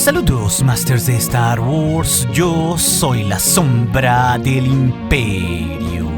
Saludos, Masters de Star Wars. Yo soy la sombra del Imperio.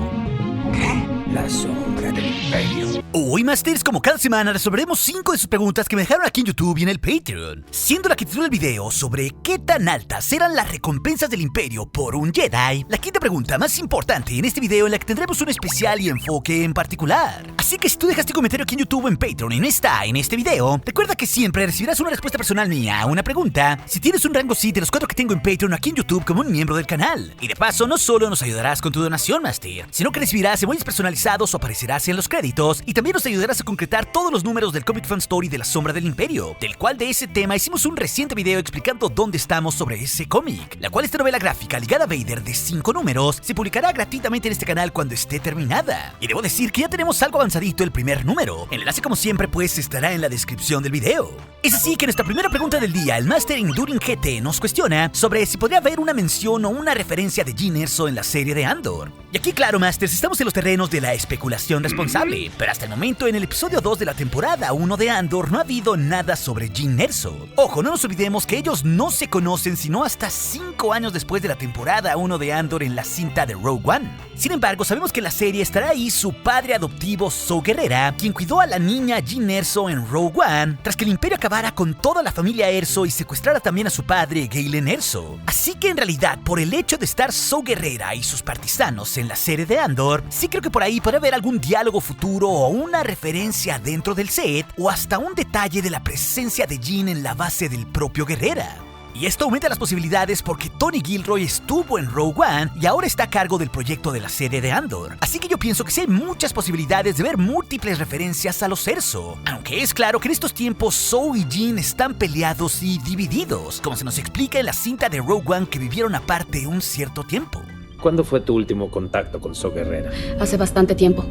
La sombra del Imperio. Hoy, Masters, como cada semana, resolveremos 5 de sus preguntas que me dejaron aquí en YouTube y en el Patreon, siendo la que titula el video sobre qué tan altas eran las recompensas del Imperio por un Jedi, la quinta pregunta más importante en este video en la que tendremos un especial y enfoque en particular. Así que si tú dejaste un comentario aquí en YouTube o en Patreon y no está en este video, recuerda que siempre recibirás una respuesta personal mía a una pregunta si tienes un rango sí de los 4 que tengo en Patreon o aquí en YouTube como un miembro del canal. Y de paso, no solo nos ayudarás con tu donación, Master, sino que recibirás emojis personalizados o aparecerás en los créditos y también nos ayudarás a concretar todos los números del Comic Fan Story de la Sombra del Imperio, del cual de ese tema hicimos un reciente video explicando dónde estamos sobre ese cómic, la cual esta novela gráfica ligada a Vader de 5 números se publicará gratuitamente en este canal cuando esté terminada. Y debo decir que ya tenemos algo avanzadito el primer número. El enlace, como siempre, pues estará en la descripción del video. Es así que nuestra primera pregunta del día, el Master Enduring GT nos cuestiona sobre si podría haber una mención o una referencia de Jyn Erso en la serie de Andor. Y aquí, claro, Masters, estamos en los terrenos de la especulación responsable, pero hasta el momento en el episodio 2 de la temporada 1 de Andor no ha habido nada sobre Jyn Erso. Ojo, no nos olvidemos que ellos no se conocen sino hasta 5 años después de la temporada 1 de Andor en la cinta de Rogue One. Sin embargo, sabemos que en la serie estará ahí su padre adoptivo Saw Gerrera, quien cuidó a la niña Jyn Erso en Rogue One, tras que el Imperio acabara con toda la familia Erso y secuestrara también a su padre Galen Erso. Así que en realidad, por el hecho de estar Saw Gerrera y sus partisanos en la serie de Andor, sí creo que por ahí podría haber algún diálogo futuro o una referencia dentro del set, o hasta un detalle de la presencia de Jyn en la base del propio Gerrera. Y esto aumenta las posibilidades porque Tony Gilroy estuvo en Rogue One y ahora está a cargo del proyecto de la serie de Andor. Así que yo pienso que sí hay muchas posibilidades de ver múltiples referencias a los Erso. Aunque es claro que en estos tiempos Saw y Jyn están peleados y divididos, como se nos explica en la cinta de Rogue One que vivieron aparte un cierto tiempo. ¿Cuándo fue tu último contacto con Saw Gerrera? Hace bastante tiempo.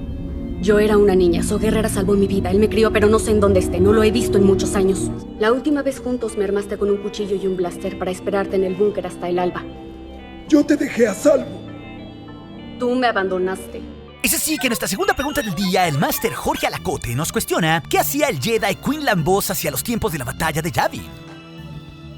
Yo era una niña. Saw Gerrera salvó mi vida. Él me crió, pero no sé en dónde esté. No lo he visto en muchos años. La última vez juntos me armaste con un cuchillo y un blaster para esperarte en el búnker hasta el alba. Yo te dejé a salvo. Tú me abandonaste. Es así que en nuestra segunda pregunta del día, el Master Jorge Alacote nos cuestiona qué hacía el Jedi Quinlan Vos hacia los tiempos de la batalla de Yavin.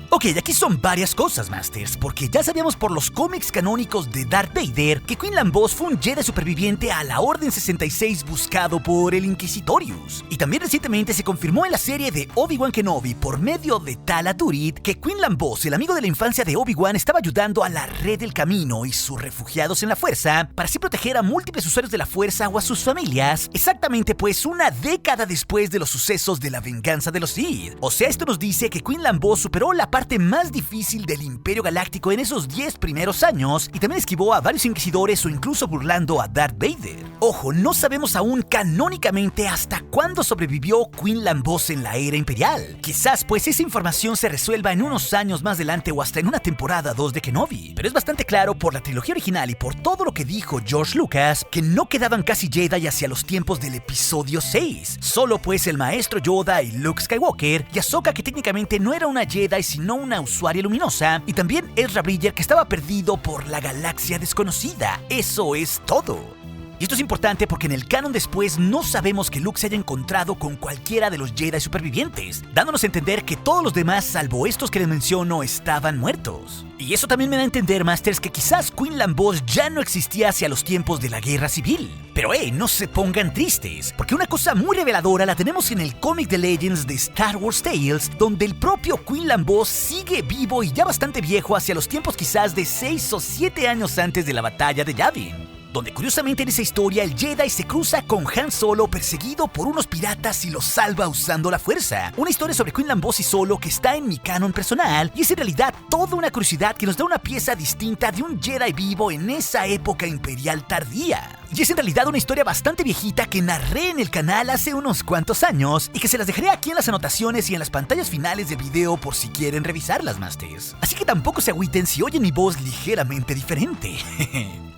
Ok, aquí son varias cosas, Masters, porque ya sabíamos por los cómics canónicos de Darth Vader que Quinlan Vos fue un Jedi superviviente a la Orden 66 buscado por el Inquisitorius. Y también recientemente se confirmó en la serie de Obi-Wan Kenobi por medio de Tala Turit que Quinlan Vos, el amigo de la infancia de Obi-Wan, estaba ayudando a la Red del Camino y sus refugiados en la Fuerza para así proteger a múltiples usuarios de la Fuerza o a sus familias, exactamente pues una década después de los sucesos de la venganza de los Sith. O sea, esto nos dice que Quinlan Vos superó la parte más difícil del Imperio Galáctico en esos 10 primeros años y también esquivó a varios inquisidores o incluso burlando a Darth Vader. Ojo, no sabemos aún canónicamente hasta cuándo sobrevivió Quinlan Vos en la era imperial. Quizás pues esa información se resuelva en unos años más adelante o hasta en una temporada 2 de Kenobi, pero es bastante claro por la trilogía original y por todo lo que dijo George Lucas que no quedaban casi Jedi hacia los tiempos del episodio 6. Solo pues el maestro Yoda y Luke Skywalker y Ahsoka, que técnicamente no era una Jedi sino una usuaria luminosa, y también Ezra Bridger, que estaba perdido por la galaxia desconocida. Eso es todo. Y esto es importante porque en el canon después no sabemos que Luke se haya encontrado con cualquiera de los Jedi supervivientes, dándonos a entender que todos los demás, salvo estos que les menciono, estaban muertos. Y eso también me da a entender, Masters, que quizás Quinlan Vos ya no existía hacia los tiempos de la Guerra Civil. Pero no se pongan tristes, porque una cosa muy reveladora la tenemos en el cómic de Legends de Star Wars Tales, donde el propio Quinlan Vos sigue vivo y ya bastante viejo hacia los tiempos quizás de 6 o 7 años antes de la batalla de Yavin, donde curiosamente en esa historia el Jedi se cruza con Han Solo perseguido por unos piratas y los salva usando la fuerza. Una historia sobre Quinlan Vos y Solo que está en mi canon personal y es en realidad toda una curiosidad que nos da una pieza distinta de un Jedi vivo en esa época imperial tardía. Y es en realidad una historia bastante viejita que narré en el canal hace unos cuantos años y que se las dejaré aquí en las anotaciones y en las pantallas finales del video por si quieren revisarlas, Masters. Así que tampoco se agüiten si oyen mi voz ligeramente diferente.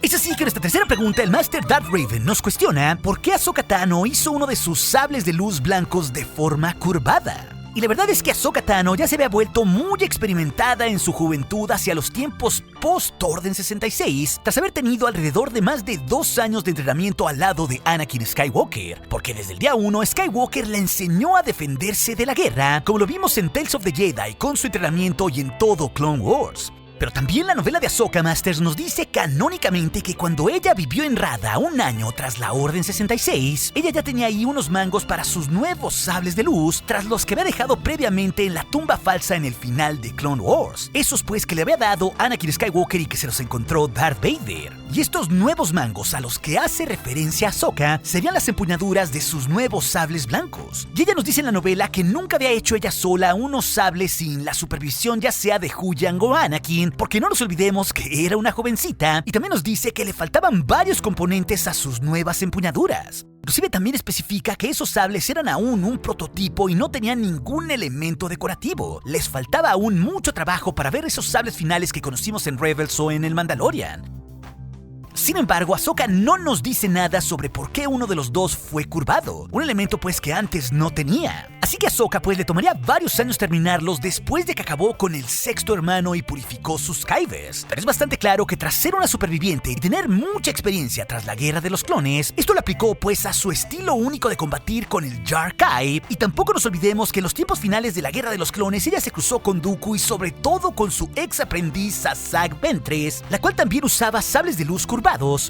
Es así que en esta tercera pregunta el Master Darth Raven nos cuestiona por qué Ahsoka Tano hizo uno de sus sables de luz blancos de forma curvada. Y la verdad es que Ahsoka Tano ya se había vuelto muy experimentada en su juventud hacia los tiempos post-Orden 66, tras haber tenido alrededor de más de 2 años de entrenamiento al lado de Anakin Skywalker, porque desde el día 1 Skywalker le enseñó a defenderse de la guerra, como lo vimos en Tales of the Jedi con su entrenamiento y en todo Clone Wars. Pero también la novela de Ahsoka Masters nos dice canónicamente que cuando ella vivió en Rada 1 año tras la Orden 66, ella ya tenía ahí unos mangos para sus nuevos sables de luz, tras los que había dejado previamente en la tumba falsa en el final de Clone Wars. Esos pues que le había dado Anakin Skywalker y que se los encontró Darth Vader. Y estos nuevos mangos a los que hace referencia Ahsoka serían las empuñaduras de sus nuevos sables blancos. Y ella nos dice en la novela que nunca había hecho ella sola unos sables sin la supervisión ya sea de Huyang o Anakin, porque no nos olvidemos que era una jovencita, y también nos dice que le faltaban varios componentes a sus nuevas empuñaduras. Inclusive también especifica que esos sables eran aún un prototipo y no tenían ningún elemento decorativo. Les faltaba aún mucho trabajo para ver esos sables finales que conocimos en Rebels o en el Mandalorian. Sin embargo, Ahsoka no nos dice nada sobre por qué uno de los dos fue curvado, un elemento pues que antes no tenía. Así que a Ahsoka pues le tomaría varios años terminarlos después de que acabó con el 6º hermano y purificó sus Kyvers. Pero es bastante claro que tras ser una superviviente y tener mucha experiencia tras la guerra de los clones, esto lo aplicó pues a su estilo único de combatir con el Jar Kai. Y tampoco nos olvidemos que en los tiempos finales de la guerra de los clones ella se cruzó con Dooku y sobre todo con su ex aprendiz Asajj Ventress, la cual también usaba sables de luz curvados,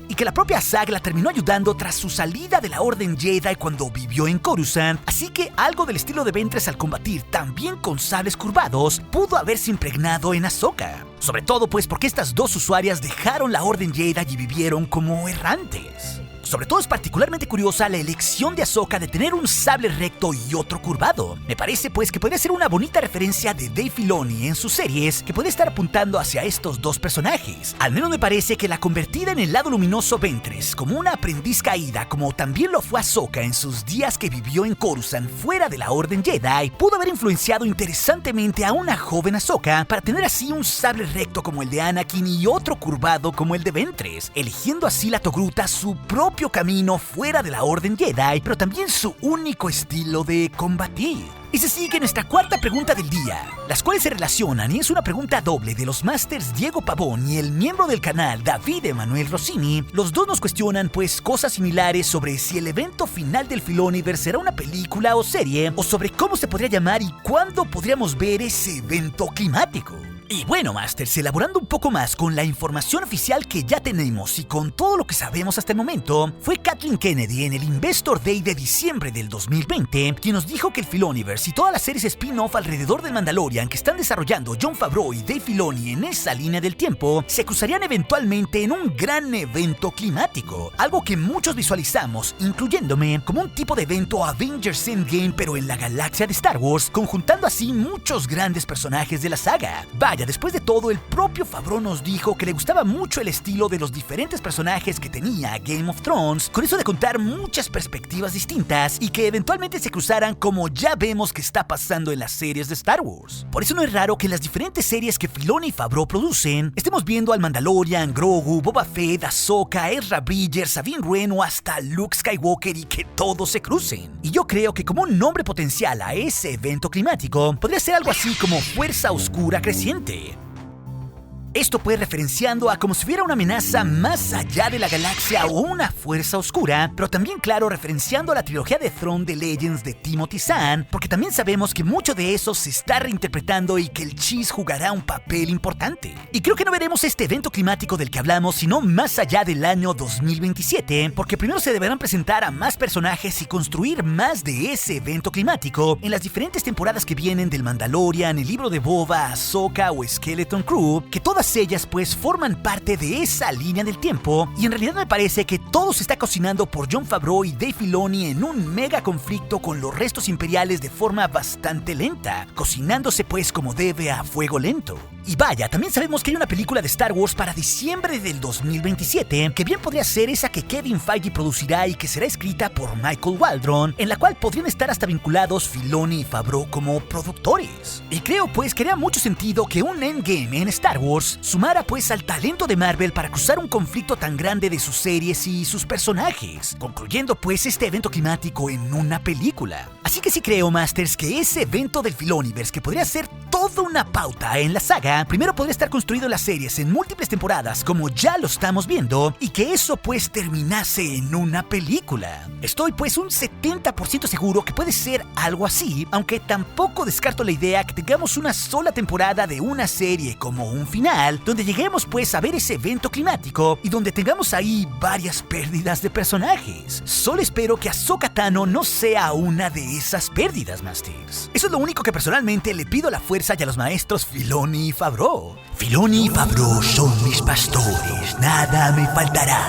y que la propia Asajj la terminó ayudando tras su salida de la Orden Jedi cuando vivió en Coruscant. Así que algo del estilo de Ventress al combatir también con sables curvados pudo haberse impregnado en Ahsoka. Sobre todo pues porque estas dos usuarias dejaron la Orden Jedi y vivieron como errantes. Sobre todo es particularmente curiosa la elección de Ahsoka de tener un sable recto y otro curvado. Me parece pues que podría ser una bonita referencia de Dave Filoni en sus series que puede estar apuntando hacia estos dos personajes. Al menos me parece que la convertida en el lado luminoso Ventress como una aprendiz caída, como también lo fue Ahsoka en sus días que vivió en Coruscant fuera de la Orden Jedi, pudo haber influenciado interesantemente a una joven Ahsoka para tener así un sable recto como el de Anakin y otro curvado como el de Ventress, eligiendo así la Togruta su propio camino fuera de la Orden Jedi, pero también su único estilo de combatir. Y se sigue nuestra cuarta pregunta del día, las cuales se relacionan y es una pregunta doble de los Masters Diego Pavón y el miembro del canal David Emanuel Rossini. Los dos nos cuestionan pues cosas similares sobre si el evento final del Filoniverse será una película o serie, o sobre cómo se podría llamar y cuándo podríamos ver ese evento climático. Y bueno, Masters, elaborando un poco más con la información oficial que ya tenemos y con todo lo que sabemos hasta el momento, fue Kathleen Kennedy en el Investor Day de diciembre del 2020 quien nos dijo que el Filoniverse y todas las series spin-off alrededor del Mandalorian que están desarrollando Jon Favreau y Dave Filoni en esa línea del tiempo se cruzarían eventualmente en un gran evento climático, algo que muchos visualizamos, incluyéndome, como un tipo de evento Avengers Endgame pero en la galaxia de Star Wars, conjuntando así muchos grandes personajes de la saga. Vaya, después de todo, el propio Favreau nos dijo que le gustaba mucho el estilo de los diferentes personajes que tenía Game of Thrones, con eso de contar muchas perspectivas distintas y que eventualmente se cruzaran como ya vemos que está pasando en las series de Star Wars. Por eso no es raro que en las diferentes series que Filoni y Favreau producen, estemos viendo al Mandalorian, Grogu, Boba Fett, Ahsoka, Ezra Bridger, Sabine Wren o hasta Luke Skywalker y que todos se crucen. Y yo creo que como un nombre potencial a ese evento climático, podría ser algo así como Fuerza Oscura Creciente. Esto pues referenciando a como si hubiera una amenaza más allá de la galaxia o una fuerza oscura, pero también claro referenciando a la trilogía de Throne de Legends de Timothy Zahn, porque también sabemos que mucho de eso se está reinterpretando y que el Chiss jugará un papel importante. Y creo que no veremos este evento climático del que hablamos sino más allá del año 2027, porque primero se deberán presentar a más personajes y construir más de ese evento climático en las diferentes temporadas que vienen del Mandalorian, el libro de Boba, Ahsoka o Skeleton Crew, que todas ellas pues forman parte de esa línea del tiempo, y en realidad me parece que todo se está cocinando por Jon Favreau y Dave Filoni en un mega conflicto con los restos imperiales de forma bastante lenta, cocinándose pues como debe a fuego lento. Y vaya, también sabemos que hay una película de Star Wars para diciembre del 2027, que bien podría ser esa que Kevin Feige producirá y que será escrita por Michael Waldron, en la cual podrían estar hasta vinculados Filoni y Favreau como productores. Y creo pues que haría mucho sentido que un Endgame en Star Wars Studios sumara pues al talento de Marvel para cruzar un conflicto tan grande de sus series y sus personajes, concluyendo pues este evento climático en una película. Así que sí creo, Masters, que ese evento del Filoniverse, que podría ser toda una pauta en la saga, primero podría estar construido en las series en múltiples temporadas, como ya lo estamos viendo, y que eso pues terminase en una película. Estoy pues un 70% seguro que puede ser algo así, aunque tampoco descarto la idea que tengamos una sola temporada de una serie como un final, donde lleguemos pues a ver ese evento climático y donde tengamos ahí varias pérdidas de personajes. Solo espero que Ahsoka Tano no sea una de esas pérdidas, Masters. Eso es lo único que personalmente le pido a la fuerza y a los maestros Filoni y Favreau. Filoni y Favreau son mis pastores, nada me faltará.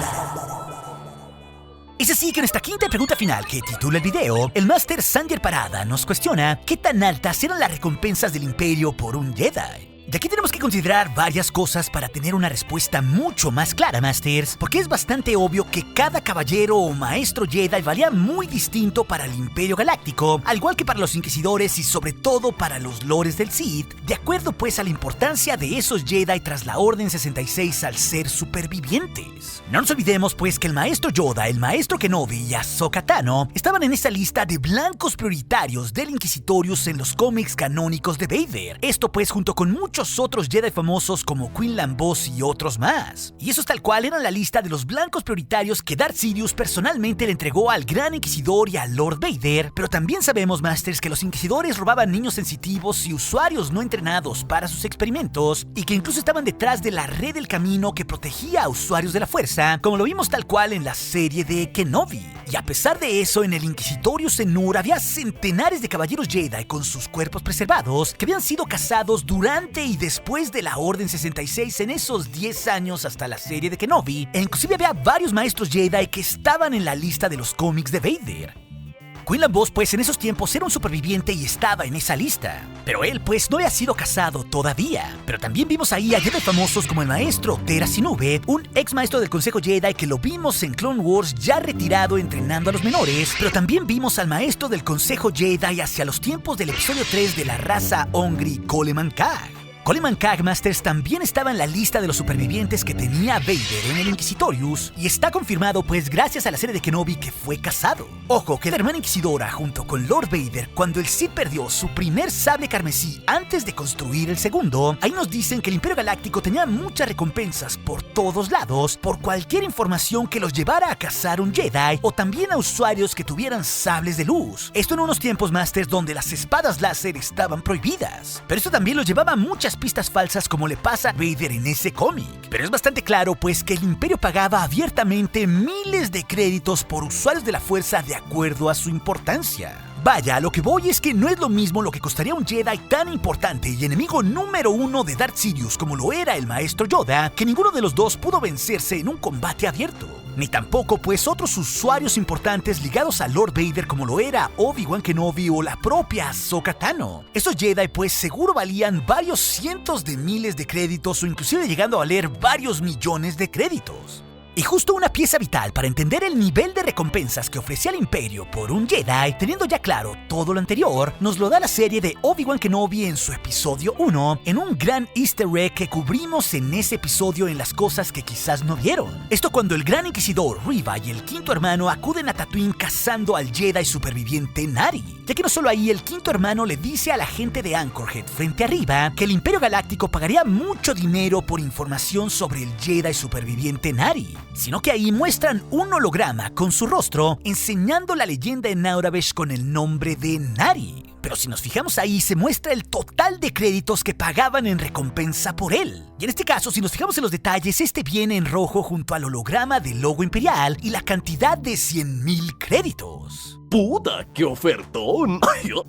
Es así que en esta quinta pregunta final que titula el video, el Master Sanger Parada nos cuestiona qué tan altas eran las recompensas del Imperio por un Jedi. Y aquí tenemos que considerar varias cosas para tener una respuesta mucho más clara, Masters, porque es bastante obvio que cada caballero o maestro Jedi valía muy distinto para el Imperio Galáctico, al igual que para los Inquisidores y sobre todo para los lores del Sith, de acuerdo pues a la importancia de esos Jedi tras la Orden 66 al ser supervivientes. No nos olvidemos pues que el maestro Yoda, el maestro Kenobi y Ahsoka Tano estaban en esa lista de blancos prioritarios del Inquisitorius en los cómics canónicos de Vader. Esto pues junto con muchos otros Jedi famosos como Quinlan Vos y otros más. Y esos tal cual eran la lista de los blancos prioritarios que Darth Sidious personalmente le entregó al Gran Inquisidor y al Lord Vader, pero también sabemos, Masters, que los Inquisidores robaban niños sensitivos y usuarios no entrenados para sus experimentos, y que incluso estaban detrás de la red del camino que protegía a usuarios de la fuerza, como lo vimos tal cual en la serie de Kenobi. Y a pesar de eso, en el Inquisitorius en Nur había centenares de caballeros Jedi con sus cuerpos preservados que habían sido cazados durante y después de la Orden 66 en esos 10 años hasta la serie de Kenobi, e inclusive había varios maestros Jedi que estaban en la lista de los cómics de Vader. Quinlan Vos pues en esos tiempos era un superviviente y estaba en esa lista, pero él pues no había sido casado todavía. Pero también vimos ahí a Jedi famosos como el maestro Tera Sinube, un ex maestro del Consejo Jedi que lo vimos en Clone Wars ya retirado entrenando a los menores, pero también vimos al maestro del Consejo Jedi hacia los tiempos del episodio 3 de la raza Ongri, Coleman Cag. Coleman Cag, Masters, también estaba en la lista de los supervivientes que tenía Vader en el Inquisitorius, y está confirmado pues gracias a la serie de Kenobi que fue casado. Ojo, que la hermana Inquisidora junto con Lord Vader, cuando el Sith perdió su primer sable carmesí antes de construir el segundo, ahí nos dicen que el Imperio Galáctico tenía muchas recompensas por todos lados por cualquier información que los llevara a cazar un Jedi, o también a usuarios que tuvieran sables de luz. Esto en unos tiempos, Masters, donde las espadas láser estaban prohibidas. Pero esto también los llevaba a muchas pistas falsas como le pasa a Vader en ese cómic. Pero es bastante claro pues que el Imperio pagaba abiertamente miles de créditos por usuarios de la fuerza de acuerdo a su importancia. Vaya, a lo que voy es que no es lo mismo lo que costaría un Jedi tan importante y enemigo número uno de Darth Sidious como lo era el maestro Yoda, que ninguno de los dos pudo vencerse en un combate abierto. Ni tampoco pues otros usuarios importantes ligados a Lord Vader como lo era Obi-Wan Kenobi o la propia Ahsoka Tano. Esos Jedi pues seguro valían varios cientos de miles de créditos o inclusive llegando a valer varios millones de créditos. Y justo una pieza vital para entender el nivel de recompensas que ofrecía el Imperio por un Jedi, teniendo ya claro todo lo anterior, nos lo da la serie de Obi-Wan Kenobi en su episodio 1, en un gran easter egg que cubrimos en ese episodio en las cosas que quizás no vieron. Esto cuando el Gran Inquisidor Reva y el quinto hermano acuden a Tatooine cazando al Jedi superviviente Nari, ya que no solo ahí el quinto hermano le dice a la gente de Anchorhead frente a Reva que el Imperio Galáctico pagaría mucho dinero por información sobre el Jedi superviviente Nari, sino que ahí muestran un holograma con su rostro enseñando la leyenda en Aurabesh con el nombre de Nari. Pero si nos fijamos ahí, se muestra el total de créditos que pagaban en recompensa por él. Y en este caso, si nos fijamos en los detalles, este viene en rojo junto al holograma del logo imperial y la cantidad de 100,000 créditos. ¡Puta, qué ofertón!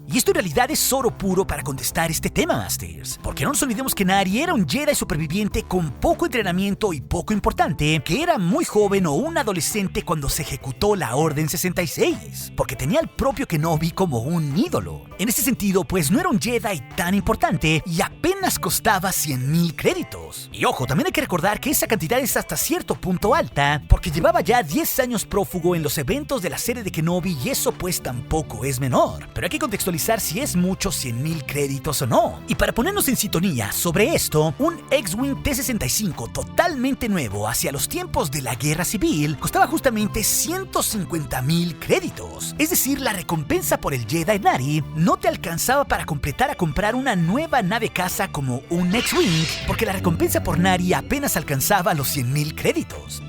Y esto en realidad es oro puro para contestar este tema, Masters. Porque no nos olvidemos que Nari era un Jedi superviviente con poco entrenamiento y poco importante, que era muy joven o un adolescente cuando se ejecutó la Orden 66, porque tenía al propio Kenobi como un ídolo. En ese sentido, pues no era un Jedi tan importante y apenas apenas costaba 100,000 créditos. Y ojo, también hay que recordar que esa cantidad es hasta cierto punto alta, porque llevaba ya 10 años prófugo en los eventos de la serie de Kenobi y eso pues tampoco es menor. Pero hay que contextualizar si es mucho 100,000 créditos o no. Y para ponernos en sintonía sobre esto, un X-Wing T-65 totalmente nuevo hacia los tiempos de la Guerra Civil costaba justamente 150,000 créditos. Es decir, la recompensa por el Jedi Nari no te alcanzaba para completar a comprar una nueva nave caza como un X-Wing, porque la recompensa por Nari apenas alcanzaba los 100,000 créditos.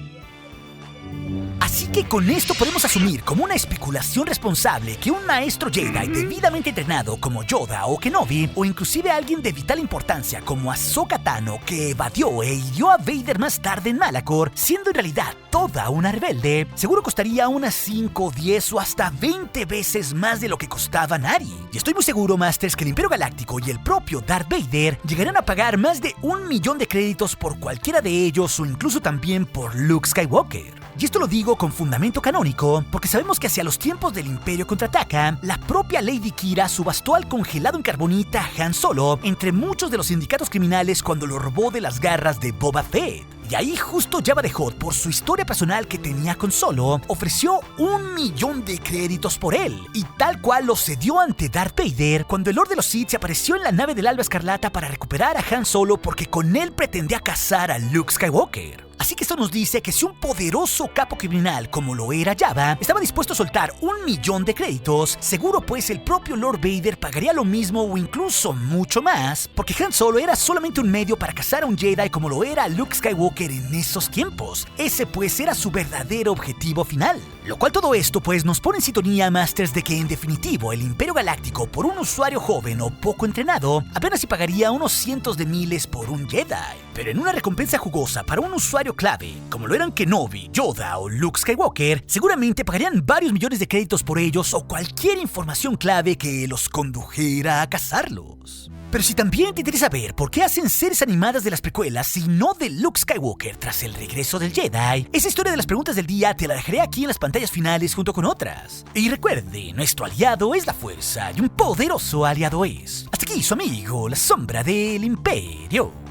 Así que con esto podemos asumir como una especulación responsable que un maestro Jedi debidamente entrenado como Yoda o Kenobi, o inclusive alguien de vital importancia como Ahsoka Tano, que evadió e hirió a Vader más tarde en Malachor, siendo en realidad toda una rebelde, seguro costaría unas 5, 10 o hasta 20 veces más de lo que costaba Nari. Y estoy muy seguro, Masters, que el Imperio Galáctico y el propio Darth Vader llegarán a pagar más de 1,000,000 de créditos por cualquiera de ellos o incluso también por Luke Skywalker. Y esto lo digo con fundamento canónico, porque sabemos que hacia los tiempos del Imperio Contraataca, la propia Lady Kira subastó al congelado en carbonita Han Solo entre muchos de los sindicatos criminales cuando lo robó de las garras de Boba Fett. Y ahí justo Jabba the Hutt, por su historia personal que tenía con Solo, ofreció 1,000,000 de créditos por él, y tal cual lo cedió ante Darth Vader cuando el Lord de los Sith se apareció en la nave del Alba Escarlata para recuperar a Han Solo porque con él pretendía cazar a Luke Skywalker. Así que esto nos dice que si un poderoso capo criminal como lo era Jabba estaba dispuesto a soltar 1,000,000 de créditos, seguro pues el propio Lord Vader pagaría lo mismo o incluso mucho más, porque Han Solo era solamente un medio para cazar a un Jedi como lo era Luke Skywalker en esos tiempos. Ese pues era su verdadero objetivo final. Lo cual todo esto pues nos pone en sintonía, Masters, de que en definitivo el Imperio Galáctico por un usuario joven o poco entrenado apenas si pagaría unos cientos de miles por un Jedi. Pero en una recompensa jugosa para un usuario clave, como lo eran Kenobi, Yoda o Luke Skywalker, seguramente pagarían varios millones de créditos por ellos o cualquier información clave que los condujera a cazarlos. Pero si también te interesa ver por qué hacen series animadas de las precuelas y no de Luke Skywalker tras el regreso del Jedi, esa historia de las preguntas del día te la dejaré aquí en las pantallas finales junto con otras. Y recuerde, nuestro aliado es la fuerza y un poderoso aliado es. Hasta aquí su amigo, la sombra del Imperio.